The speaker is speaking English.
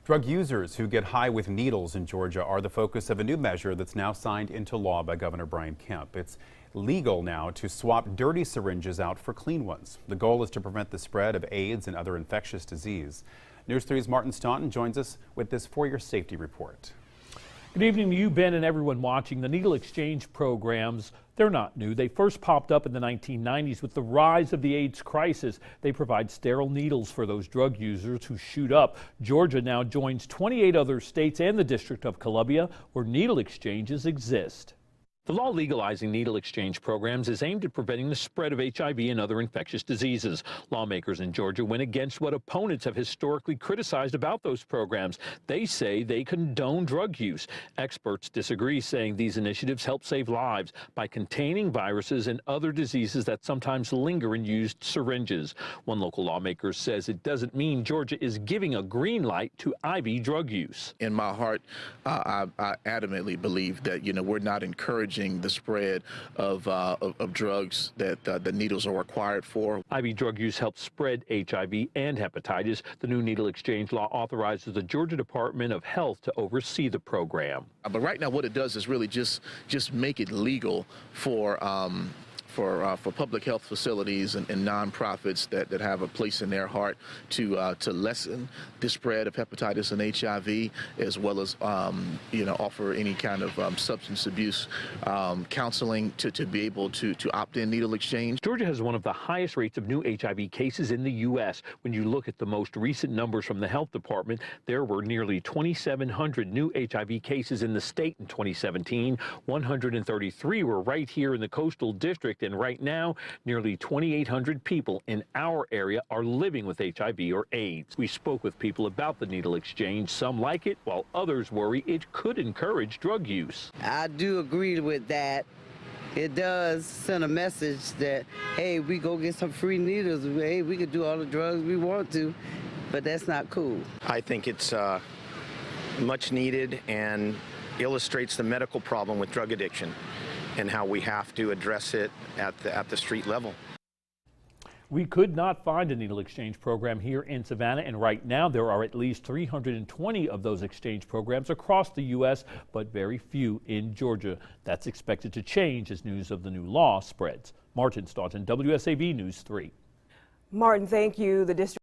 Drug users who get high with needles in Georgia are the focus of a new measure that's now signed into law by Governor Brian Kemp. It's legal now to swap dirty syringes out for clean ones. The goal is to prevent the spread of AIDS and other infectious disease. News 3's Martin Staunton joins us with this for-your safety report. Good evening to you, Ben, and everyone watching. The needle exchange programs, they're not new. They first popped up in the 1990s with the rise of the AIDS crisis. They provide sterile needles for those drug users who shoot up. Georgia now joins 28 other states and the District of Columbia where needle exchanges exist. The law legalizing needle exchange programs is aimed at preventing the spread of HIV and other infectious diseases. Lawmakers in Georgia went against what opponents have historically criticized about those programs. They say they condone drug use. Experts disagree, saying these initiatives help save lives by containing viruses and other diseases that sometimes linger in used syringes. One local lawmaker says it doesn't mean Georgia is giving a green light to IV drug use. In my heart, I adamantly believe that, we're not encouraging the spread of drugs that the needles are required for. IV drug use helps spread HIV and hepatitis. The new needle exchange law authorizes the Georgia Department of Health to oversee the program. But right now what it does is really just make it legal for public health facilities and nonprofits that have a place in their heart to lessen the spread of hepatitis and HIV, as well as offer any kind of substance abuse counseling to be able to opt in needle exchange. Georgia has one of the highest rates of new HIV cases in the U.S. When you look at the most recent numbers from the health department, there were nearly 2,700 new HIV cases in the state in 2017. 133 were right here in the coastal district. And right now, nearly 2,800 people in our area are living with HIV or AIDS. We spoke with people about the needle exchange. Some like it, while others worry it could encourage drug use. I do agree with that. It does send a message that, hey, we go get some free needles. Hey, we can do all the drugs we want to, but that's not cool. I think it's much needed and illustrates the medical problem with drug addiction and how we have to address it at the street level. We could not find a needle exchange program here in Savannah, and right now there are at least 320 of those exchange programs across the U.S., but very few in Georgia. That's expected to change as news of the new law spreads. Martin Staunton, WSAV News 3. Martin, thank you. The district